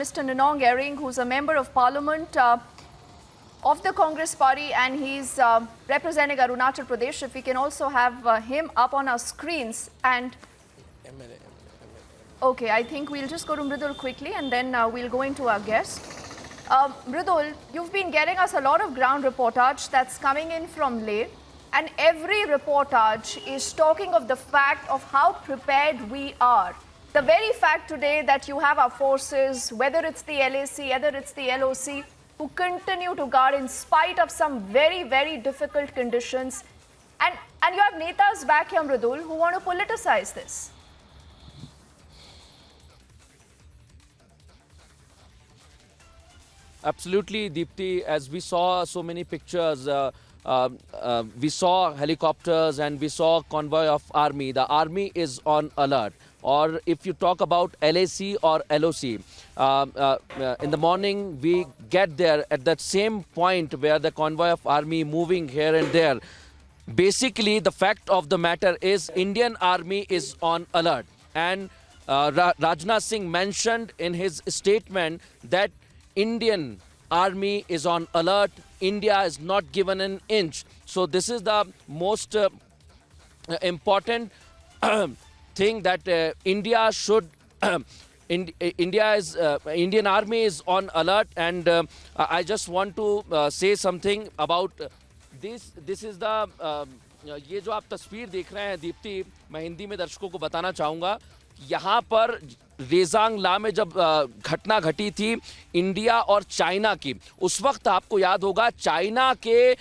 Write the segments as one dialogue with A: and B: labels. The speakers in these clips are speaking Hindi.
A: Mr. Nanong Ering, who's a member of parliament of the Congress party, and he's representing Arunachal Pradesh. If we can also have him up on our screens. And okay, I think we'll just go to Mridul quickly, and then we'll go into our guest. Mridul, you've been getting us a lot of ground reportage that's coming in from Leh, and every reportage is talking of the fact of how prepared we are. The very fact today that you have our forces, whether it's the LAC, whether it's the LOC, who continue to guard in spite of some very, very difficult conditions. And you have netas back here, Mridul, who want to politicize this.
B: Absolutely, Deepti. As we saw so many pictures, we saw helicopters and we saw convoy of army. The army is on alert. Or if you talk about LAC or LOC, in the morning we get there at that same point where the convoy of army moving here and there. Basically, the fact of the matter is Indian army is on alert. And Rajnath Singh mentioned in his statement that Indian army is on alert. India is not given an inch. So this is the most important thing that India should. Indian army is on alert, and I just want to say something about this. This is the ये जो आप तस्वीर देख रहे हैं दीप्ति, मैं हिंदी में दर्शकों को बताना चाहूँगा. यहाँ पर रेजांग ला में जब घटना घटी थी इंडिया और चाइना की, उस वक्त आपको याद होगा चाइना के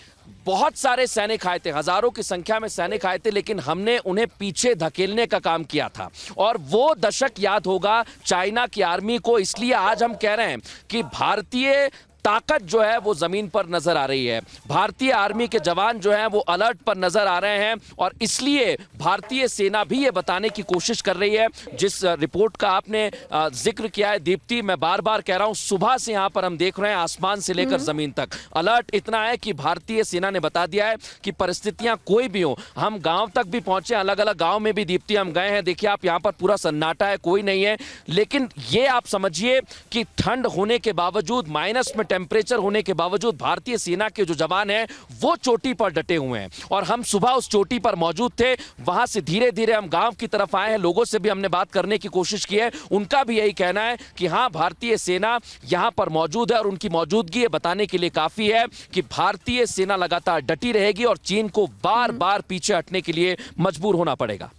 B: बहुत सारे सैनिक आए थे, हजारों की संख्या में सैनिक आए थे, लेकिन हमने उन्हें पीछे धकेलने का काम किया था. और वो दशक याद होगा चाइना की आर्मी को. इसलिए आज हम कह रहे हैं कि भारतीय ताकत जो है वो जमीन पर नजर आ रही है. भारतीय आर्मी के जवान जो हैं वो अलर्ट पर नजर आ रहे हैं, और इसलिए भारतीय सेना भी ये बताने की कोशिश कर रही है. जिस रिपोर्ट का आपने जिक्र किया है दीप्ति, मैं बार बार कह रहा हूं, सुबह से यहां पर हम देख रहे हैं आसमान से लेकर जमीन तक अलर्ट इतना है कि भारतीय सेना ने बता दिया है कि परिस्थितियां कोई भी हो. हम गांव तक भी पहुंचे, अलग अलग गांव में भी दीप्ति हम गए हैं. देखिए आप यहां पर पूरा सन्नाटा है, कोई नहीं है. लेकिन ये आप समझिए कि ठंड होने के बावजूद, माइनस में टेंपरेचर होने के बावजूद भारतीय सेना के जो जवान हैं वो चोटी पर डटे हुए हैं. और हम सुबह उस चोटी पर मौजूद थे. वहां से धीरे धीरे हम गांव की तरफ आए हैं. लोगों से भी हमने बात करने की कोशिश की है. उनका भी यही कहना है कि हां, भारतीय सेना यहां पर मौजूद है और उनकी मौजूदगी ये बताने के लिए काफी है कि भारतीय सेना लगातार डटी रहेगी और चीन को बार बार पीछे हटने के लिए मजबूर होना पड़ेगा.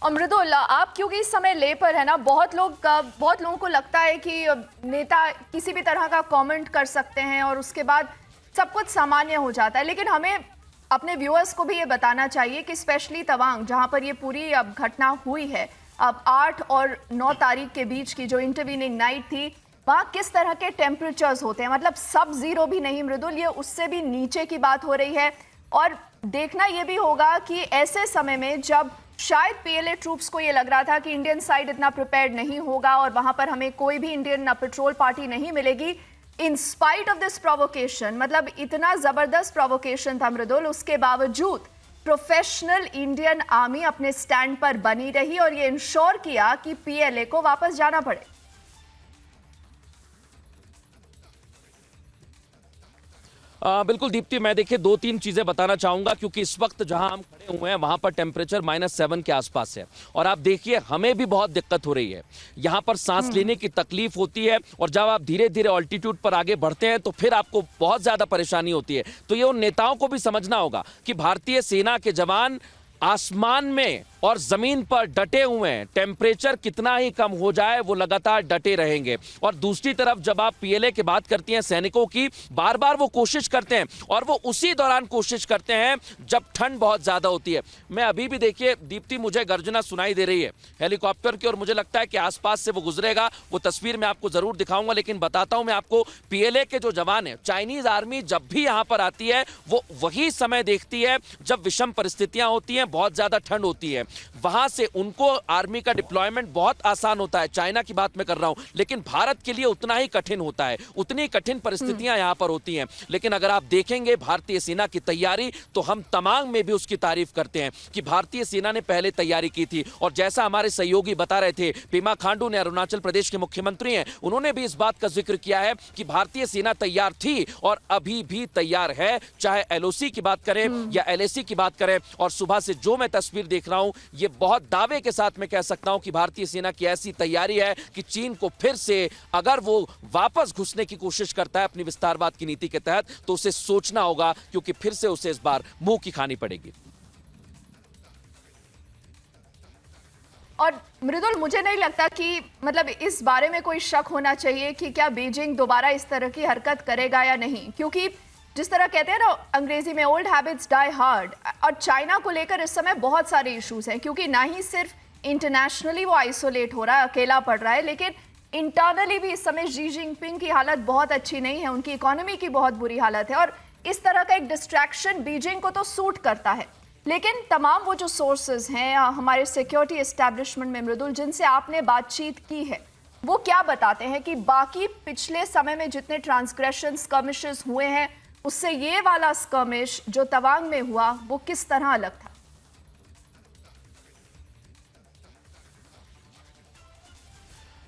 A: मृदुल, आप क्योंकि इस समय ले पर है ना, बहुत लोगों को लगता है कि नेता किसी भी तरह का कमेंट कर सकते हैं और उसके बाद सब कुछ सामान्य हो जाता है. लेकिन हमें अपने व्यूअर्स को भी ये बताना चाहिए कि स्पेशली तवांग, जहां पर ये पूरी अब घटना हुई है, अब 8 और 9 तारीख के बीच की जो इंटरवीनिंग नाइट थी, वहां किस तरह के टेम्परेचर्स होते हैं. मतलब सब जीरो भी नहीं मृदुल, ये उससे भी नीचे की बात हो रही है. और देखना ये भी होगा कि ऐसे समय में जब शायद पीएलए ट्रूप्स को ये लग रहा था कि इंडियन साइड इतना प्रिपेयर्ड नहीं होगा और वहां पर हमें कोई भी इंडियन पेट्रोल पार्टी नहीं मिलेगी, in spite of this provocation, मतलब इतना जबरदस्त प्रोवोकेशन था मृदुल, उसके बावजूद प्रोफेशनल इंडियन आर्मी अपने स्टैंड पर बनी रही और ये इंश्योर किया कि पीएलए को वापस जाना पड़े.
B: बिल्कुल दीप्ति, मैं देखिए 2-3 चीजें बताना चाहूंगा, क्योंकि इस वक्त जहां हम खड़े हुए हैं वहां पर टेम्परेचर -7 के आसपास है. और आप देखिए हमें भी बहुत दिक्कत हो रही है, यहां पर सांस लेने की तकलीफ होती है. और जब आप धीरे धीरे ऑल्टीट्यूड पर आगे बढ़ते हैं तो फिर आपको बहुत ज्यादा परेशानी होती है. तो ये उन नेताओं को भी समझना होगा कि भारतीय सेना के जवान आसमान में और जमीन पर डटे हुए हैं. टेम्परेचर कितना ही कम हो जाए वो लगातार डटे रहेंगे. और दूसरी तरफ जब आप पीएलए की बात करती हैं, सैनिकों की, बार बार वो कोशिश करते हैं और वो उसी दौरान कोशिश करते हैं जब ठंड बहुत ज्यादा होती है. मैं अभी भी देखिए दीप्ति, मुझे गर्जना सुनाई दे रही है हेलीकॉप्टर की, और मुझे लगता है कि आसपास से वो गुजरेगा. वो तस्वीर मैं आपको जरूर दिखाऊंगा. लेकिन बताता हूं मैं आपको, पीएलए के जो जवान है, चाइनीज आर्मी जब भी यहां पर आती है वो वही समय देखती है जब विषम परिस्थितियां होती हैं, बहुत ज्यादा ठंड होती है. वहां से उनको आर्मी का डिप्लॉयमेंट बहुत आसान होता है, चाइना की बात मैं कर रहा हूं, लेकिन भारत के लिए उतना ही कठिन होता है, उतनी कठिन परिस्थितियां यहां पर होती हैं। लेकिन अगर आप देखेंगे भारतीय सेना की तैयारी, तो हम तमाम में भी उसकी तारीफ करते हैं कि भारतीय सेना ने पहले तैयारी की थी। और जैसा हमारे सहयोगी बता रहे थे, पेमा खांडू ने, अरुणाचल प्रदेश के मुख्यमंत्री हैं, उन्होंने भी इस बात का जिक्र किया है कि भारतीय सेना तैयार थी और अभी भी तैयार है, चाहे एलओसी की बात करें या एलएसी की बात करें। और सुबह से जो मैं तस्वीर देख रहा हूं, ये बहुत दावे के साथ मैं कह सकता हूं कि भारतीय सेना की ऐसी तैयारी है कि चीन को फिर से अगर वो वापस घुसने की कोशिश करता है अपनी विस्तारवाद की नीति के तहत, तो उसे सोचना होगा, क्योंकि फिर से उसे इस बार मुंह की खानी पड़ेगी।
A: और मृदुल, मुझे नहीं लगता कि मतलब इस बारे में कोई शक होना चाहिए कि क्या बीजिंग दोबारा इस तरह की हरकत करेगा या नहीं, क्योंकि जिस तरह कहते हैं ना अंग्रेजी में, ओल्ड हैबिट्स डाई हार्ड। और चाइना को लेकर इस समय बहुत सारे इश्यूज हैं, क्योंकि ना ही सिर्फ इंटरनेशनली वो आइसोलेट हो रहा है, अकेला पड़ रहा है, लेकिन इंटरनली भी इस समय शी जिनपिंग की हालत बहुत अच्छी नहीं है, उनकी इकोनॉमी की बहुत बुरी हालत है। और इस तरह का एक डिस्ट्रैक्शन बीजिंग को तो सूट करता है, लेकिन तमाम वो जो सोर्सेज हैं हमारे सिक्योरिटी एस्टैब्लिशमेंट में, मृदुल, जिनसे आपने बातचीत की है, वो क्या बताते हैं कि बाकी पिछले समय में जितने ट्रांसग्रेशन स्कर्मिशेस हुए हैं, उससे ये वाला स्कर्मिश जो तवांग में हुआ वो किस तरह अलग था?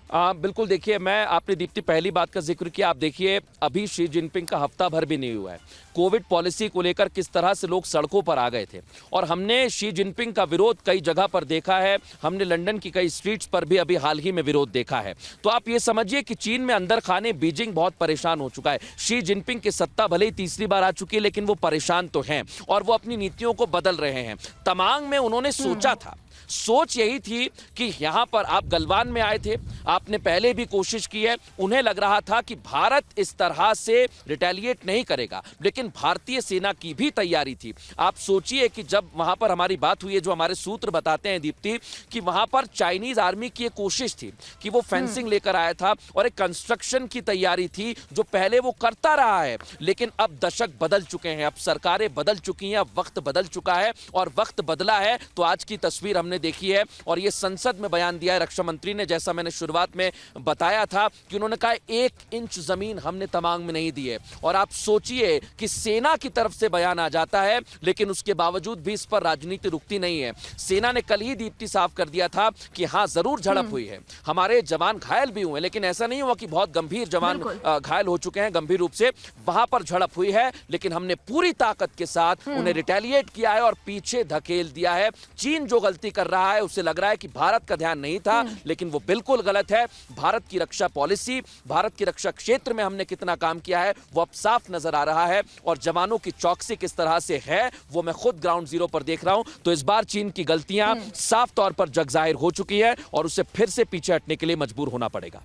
B: बिल्कुल, देखिए, मैं आपने दीप्ति पहली बात का जिक्र किया। आप देखिए, अभी शी जिनपिंग का हफ्ता भर भी नहीं हुआ है, कोविड पॉलिसी को लेकर किस तरह से लोग सड़कों पर आ गए थे। और हमने शी जिनपिंग का विरोध कई जगह पर देखा है, हमने लंदन की कई स्ट्रीट्स पर भी अभी हाल ही में विरोध देखा है। तो आप ये समझिए कि चीन में अंदर खाने बीजिंग बहुत परेशान हो चुका है। शी जिनपिंग की सत्ता भले ही तीसरी बार आ चुकी है, लेकिन वो परेशान तो हैं और वो अपनी नीतियों को बदल रहे हैं। तवांग में उन्होंने सोचा था, सोच यही थी कि यहां पर आप गलवान में आए थे, आपने पहले भी कोशिश की है, उन्हें लग रहा था कि भारत इस तरह से रिटेलिएट नहीं करेगा, लेकिन भारतीय सेना की भी तैयारी थी। आप सोचिए कि जब वहां पर हमारी बात हुई है, जो हमारे सूत्र बताते हैं दीप्ति, कि वहां पर चाइनीज आर्मी की एक कोशिश थी कि वो फेंसिंग लेकर आया था और एक कंस्ट्रक्शन की तैयारी थी जो पहले वो करता रहा है। लेकिन अब दशक बदल चुके हैं, अब सरकारें बदल चुकी हैं, अब वक्त बदल चुका है। और वक्त बदला है तो आज की तस्वीर हमने देखी है। और ये संसद में बयान दिया है रक्षा मंत्री ने, जैसा मैंने शुरुआत में बताया था कि उन्होंने कहा 1 इंच जमीन हमने तवांग में नहीं दी है। और आप सोचिए कि सेना की तरफ से बयान आ जाता है, लेकिन उसके बावजूद भी इस पर राजनीति रुकती नहीं है। सेना ने कल ही दीप्ति साफ कर दिया था कि हां, जरूर झड़प हुई है, हमारे जवान घायल भी हुए, लेकिन ऐसा नहीं हुआ कि बहुत गंभीर जवान घायल हो चुके हैं गंभीर रूप से। वहां पर झड़प हुई है, लेकिन हमने पूरी ताकत के साथ उन्हें रिटेलिएट किया है और पीछे धकेल दिया है। चीन जो गलती कर रहा है, उसे लग रहा है कि भारत का ध्यान नहीं था, लेकिन वो बिल्कुल गलत है। भारत की रक्षा पॉलिसी, भारत की रक्षा क्षेत्र में हमने कितना काम किया है, वो अब साफ नजर आ रहा है। और जवानों की चौकसी किस तरह से है, वो मैं खुद ग्राउंड जीरो पर देख रहा हूं। तो इस बार चीन की गलतियां साफ तौर पर जग जाहिर हो चुकी है और उसे फिर से पीछे हटने के लिए मजबूर होना पड़ेगा।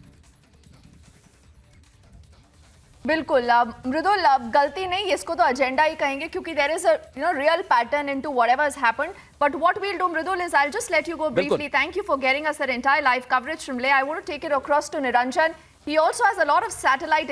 A: बिल्कुल मृदुल, गलती नहीं, इसको तो एजेंडा ही कहेंगे, क्योंकि there is a real pattern into whatever has happened. But what will do, Mridul, is I will just let you go briefly. Thank you for getting us that entire live coverage from Leh. I want to take it across to Niranjan. He also has a lot of satellite